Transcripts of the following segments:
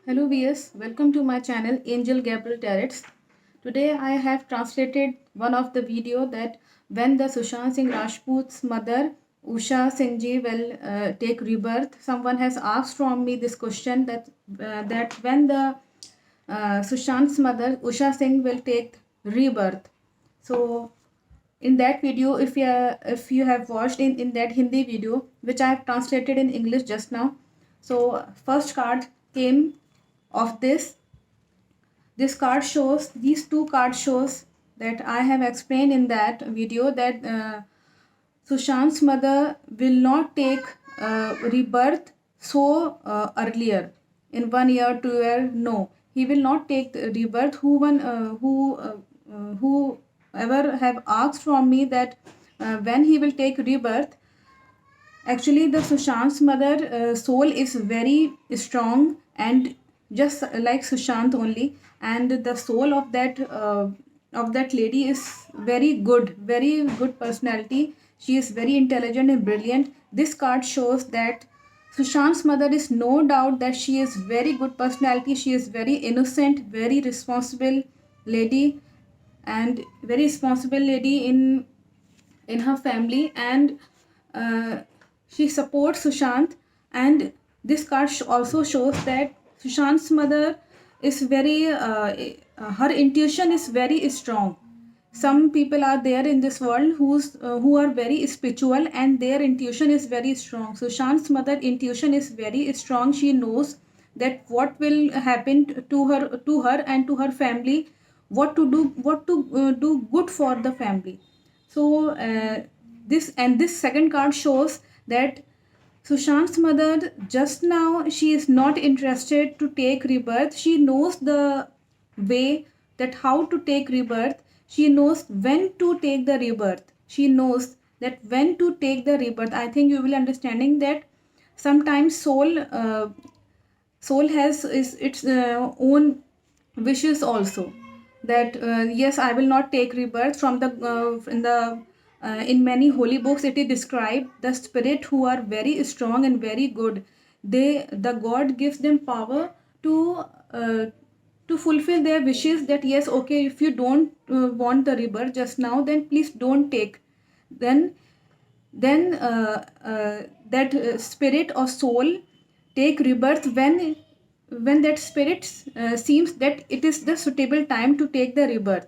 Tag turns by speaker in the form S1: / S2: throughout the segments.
S1: Hello VS, welcome to my channel Angel Gabriel Tarets. Today I have translated one of the video that when the Sushant Singh Rajput's mother Usha Singh ji will take rebirth. Someone has asked from me this question that when the Sushant's mother Usha Singh will take rebirth. So in that video, if you have watched in that Hindi video which I have translated in English just now, so first card came of this card shows, these two cards shows that I have explained in that video that Sushant's mother will not take rebirth so earlier in 1 year, 2 year. No, he will not take the rebirth. Whoever have asked from me that when he will take rebirth, actually the Sushant's mother soul is very strong and just like Sushant only, and the soul of that lady is very good personality. She is very intelligent and brilliant. This card shows that Sushant's mother is no doubt that she is very good personality. She is very innocent, very responsible lady, and very responsible lady in her family, and uh, she supports Sushant. And this card also shows that Sushant's mother is very her intuition is very strong. Some people are there in this world who are very spiritual and their intuition is very strong. Sushant's mother intuition is very strong. She knows that what will happen to her and to her family, what to do good for the family. So this second card shows that Sushant's mother just now she is not interested to take rebirth. She knows the way that how to take rebirth. She knows when to take the rebirth. She knows that when to take the rebirth. I think you will understanding that sometimes soul has is its own wishes also, that yes, I will not take rebirth from the in many holy books it is described the spirit who are very strong and very good. The god gives them power to uh, to fulfill their wishes, that yes, okay, if you don't want the rebirth just now, then please don't take. Then then uh, uh, that spirit or soul take rebirth when that spirit seems that it is the suitable time to take the rebirth.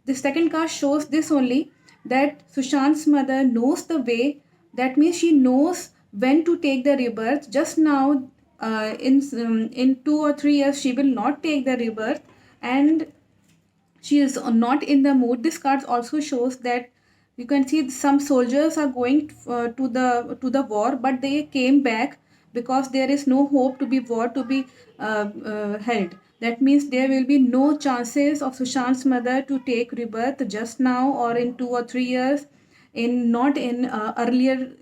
S1: The second card shows this only, that Sushant's mother knows the way. That means she knows when to take the rebirth. Just now, in 2 or 3 years, she will not take the rebirth, and she is not in the mood. This card also shows that you can see some soldiers are going to the war, but they came back because there is no hope to be war to be held. That means there will be no chances of Sushant's mother to take rebirth just now or in 2 or 3 years, in not in earlier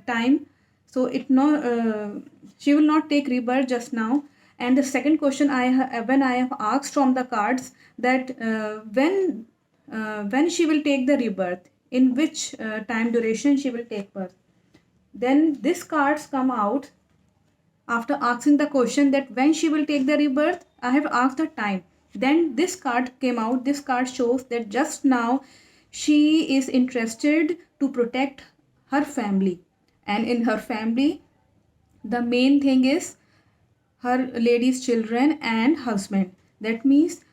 S1: time. So it no she will not take rebirth just now. And the second question when I have asked from the cards that when she will take the rebirth, in which time duration she will take birth, then this cards come out after asking the question that when she will take the rebirth. I have asked the time, then this card came out. This card shows that just now she is interested to protect her family, and in her family the main thing is her lady's children and husband. That means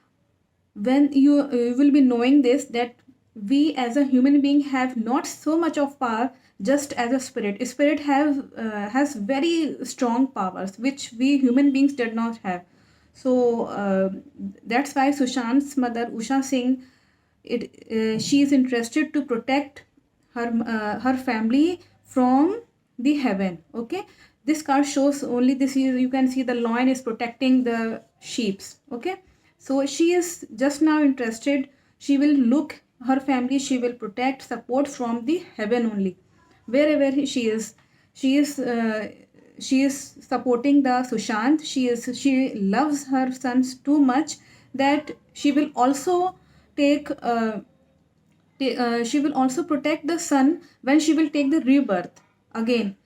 S1: when you will be knowing this, that we as a human being have not so much of power. Just as a spirit have has very strong powers which we human beings did not have. So that's why Sushant's mother Usha Singh, it she is interested to protect her family from the heaven. Okay, this card shows only this. You can see the lion is protecting the sheeps. Okay, so she is just now interested. She will look her family. She will protect, support from the heaven only. Wherever she is, she is uh, she is supporting the Sushant. She loves her sons too much that she will also take. She will also protect the son when she will take the rebirth again.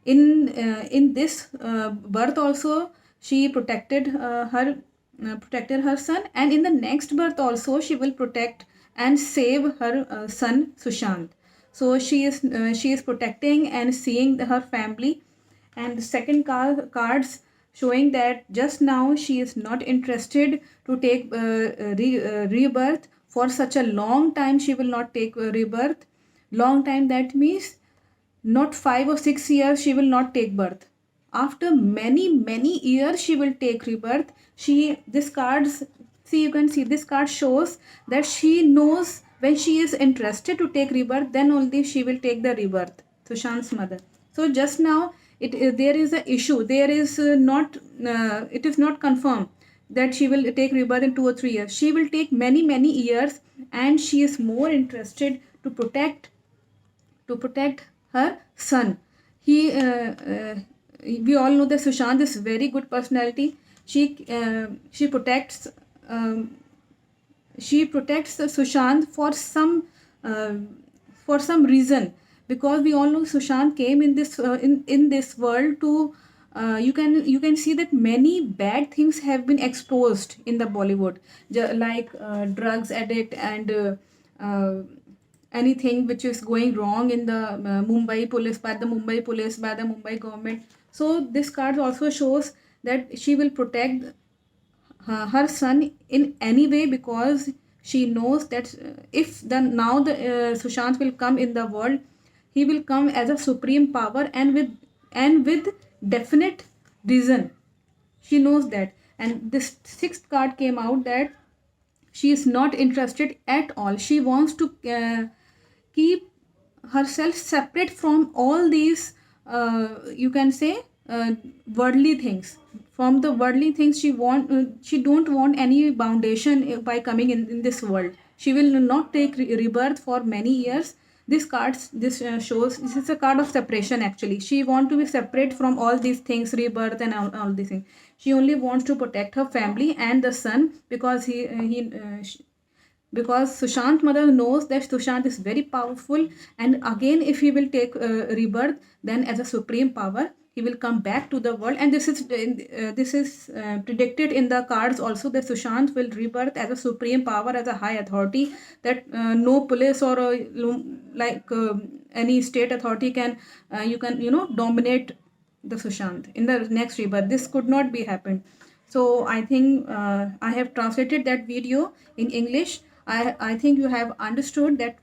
S1: In this birth also, she protected her son, and in the next birth also she will protect and save her son Sushant. So she is protecting and seeing her family. And the second cards showing that just now she is not interested to take rebirth for such a long time. She will not take rebirth. Long time, that means not 5 or 6 years she will not take birth. After many years she will take rebirth. This cards, see, you can see this card shows that she knows when she is interested to take rebirth, then only she will take the rebirth, Sushant's mother. So just now there is a issue, there is not it is not confirmed that she will take rebirth in 2 or 3 years. She will take many years, and she is more interested to protect her son. He We all know that Sushant is very good personality. She protects um, Sushant uh, for some reason, because we all know Sushant came in this world to you can see that many bad things have been exposed in the Bollywood, like drugs addict and anything which is going wrong in the Mumbai police, by the Mumbai police, by the Mumbai government. So this card also shows that she will protect her son in any way, because she knows that if the now the Sushant will come in the world, he will come as a supreme power, and with definite reason. She knows that. And this sixth card came out that she is not interested at all. She wants to keep herself separate from all these you can say worldly things. From the worldly things, she don't want any foundation by coming in this world. She will not take rebirth for many years. This shows this is a card of separation. Actually, she want to be separate from all these things, rebirth and all these things. She only wants to protect her family and the son, because because Sushant mother knows that Sushant is very powerful, and again if he will take rebirth, then as a supreme power he will come back to the world. And this is predicted in the cards also, that Sushant will rebirth as a supreme power, as a high authority, that no police or like any state authority can dominate the Sushant in the next rebirth. This could not be happened. So I think I have translated that video in English. I think you have understood that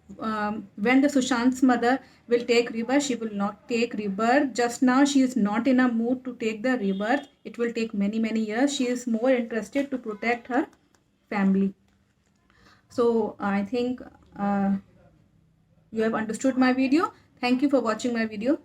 S1: when the Sushant's mother will take rebirth, she will not take rebirth. Just now she is not in a mood to take the rebirth. It will take many years. She is more interested to protect her family. So I think you have understood my video. Thank you for watching my video.